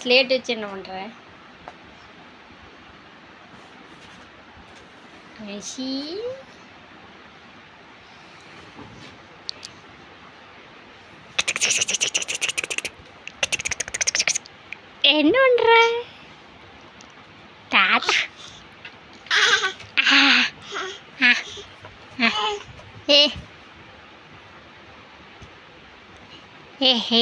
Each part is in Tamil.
ஸ்லேட் வச்சு என்ன பண்ற? ரிஷி என்ன பண்ற? தாத்தா ஏ ஏ ஹே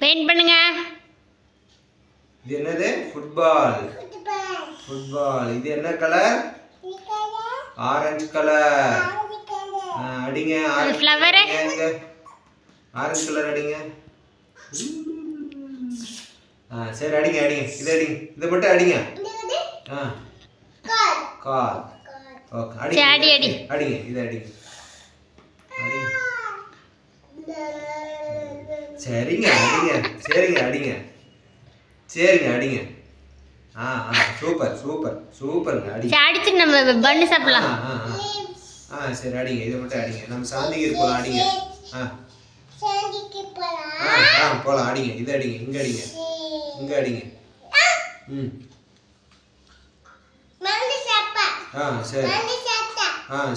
பெயிண்ட் பண்ணுங்க. இது என்னது? ஃபுட்பால். ஃபுட்பால். இது என்ன கலர்? Orange colour. அடிங்க. ஃப்ளவர். ஆரஞ்சு கலர் அடிங்க. சரி அடிங்க அடிங்க. இது அடிங்க. இதை மட்டும் அடிங்க. கார். ஓகே அடிங்க. அடிங்க. இது அடிங்க. அடிங்க. சரிங்க அடிங்க. சரிங்க அடிங்க. சரிங்க அடிங்க. சூப்பர் சூப்பர் சூப்பருங்க அடிங்க. அடிச்சு நம்ம பண்ணு சாப்பிடலாம். சரி அடிங்க. இதை மட்டும் அடிங்க. நம்ம சாந்திக்கு போலாம். அடிங்க. போலாம் அடிங்க. இது அடிங்க. இங்க அடிங்க. இங்க அடிங்க. சரி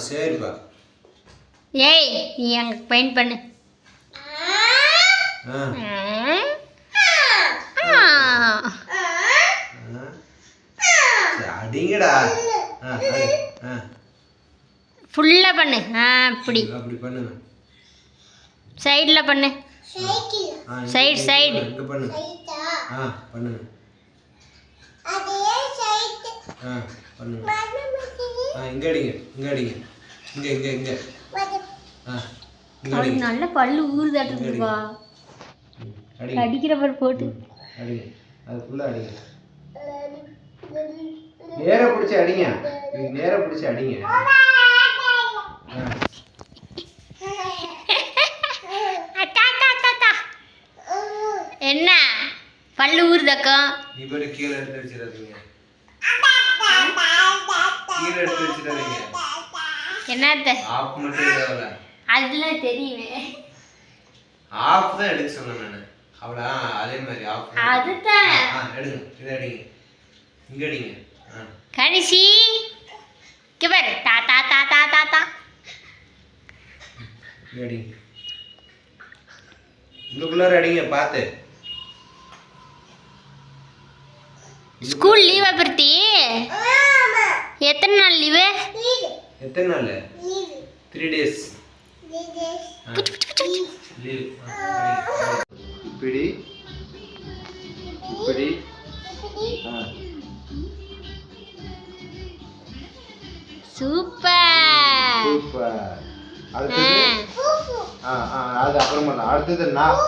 சரிப்பா. ஏய் நீ அங்க பெயிண்ட் பண்ணு. அடிங்கடா. ஃபுல்லா பண்ணு. அப்படி அப்படி பண்ணுங்க. சைடுல பண்ணு. சைடு சைடு இங்க பண்ணு. பண்ணுங்க. பண்ணுங்க. இங்க அடிங்க. இங்க அடிங்க. இங்க இங்க இங்க. நல்ல பல்லு ஊறுதாட்டுப்பா. அடிக்கிறவர் போட்டு அடிங்க. அது ஃபுல்லா அடிங்க. நேரா பிடிச்சி அடிங்க. நேரா பிடிச்சி அடிங்க. என்ன பல்லு ஊறுதாக்கா? நீ போய் கீழே எடுத்து வச்சிடாதீங்க. கீழே எடுத்து வச்சிடாதீங்க. என்னத்த? ஆஃப் மட்டும் எடுக்கல. அதெல்லாம் தெரியுமே. ஆஃப் தான் எடுக்க சொன்னேன் நான். அவளா அதே மாதிரி ஆஃப். அதுதான். எடுங்க. இதை அடிங்க. இங்க அடிங்க. கணிஷி கிவர் தாத்தா தாத்தா தாத்தா. இங்க அடிங்க. உள்ளுக்குள்ளார அடிங்க பார்த்து. ஸ்கூல் லீவா பிரித்தி? எத்தனை நாள் லீவு? எத்தனை நாள்? 3 days. லீவ். இப்படி இப்படி. Super super. அடுத்தது அது அப்புறமா தான். அடுத்தது நான்.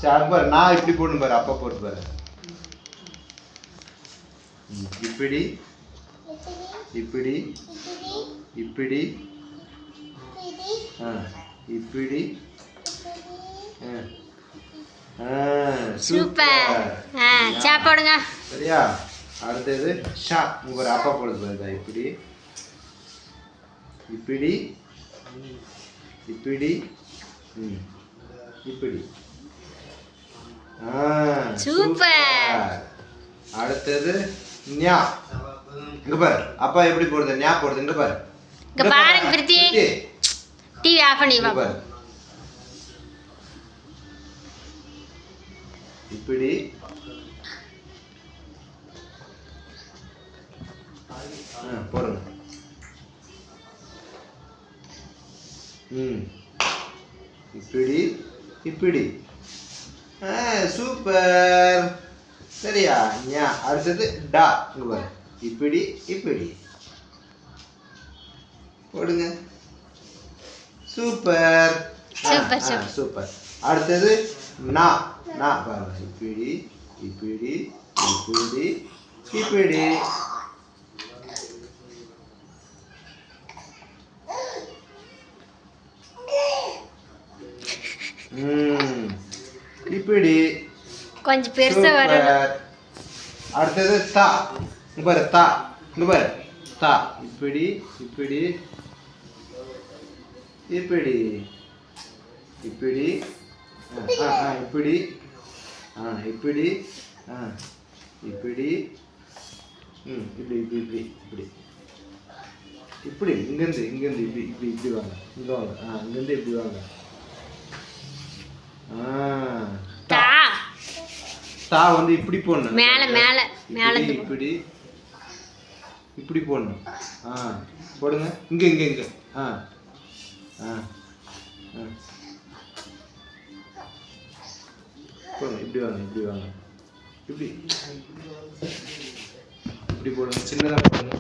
சரி பாரு, நான் இப்படி போட்டு பாரு. அப்பா போட்டு பாரு. இப்படி இப்படி இப்படி இப்படி. சூப்பர். சாப்பாடுங்க. சரியா? அடுத்தது ஷா. உங்க அப்பா போடுது பாருங்க. இப்படி இப்படி இப்படி இப்படி. சூப்பர். அடுத்தது ஞா. இங்க பாரு அப்பா எப்படி போடுது. ஞா போடுது. இங்க பாரு. இங்க பாருங்க பிரித்தி. டிவி ஆஃப் பண்ணி வா. பாரு. இப்படி போடுங்க. இப்படி இப்படி. சூப்பர். சரியா? அடுத்தது டா. இங்க பாரு. இப்படி இப்படி போடுங்க. Super super super. அடுத்தது நா. நா பாருங்க. இப்படி இப்படி இப்படி இப்படி. கொஞ்சம் பெருசா வரணும். சூப்பர். அடுத்தது தா. இங்க பாரு தா. இங்க பாரு தா. இப்படி இப்படி இப்படி இப்படி இப்படி இப்படி இப்படி இப்படி இப்படி இப்படி இப்படி இப்படி இங்கேருந்து இப்படி இப்படி இப்படி வாங்க இங்கே வாங்க இங்கேருந்து இப்படி வாங்க தா தா வந்து இப்படி போடணும் மேல மேல மேல இப்படி இப்படி போடணும் போடுங்க இங்க இங்க இங்க போடுங்க இப்படி வாங்க இப்படி வாங்க இப்படி இப்படி போடுங்க சின்னதாக போடுங்க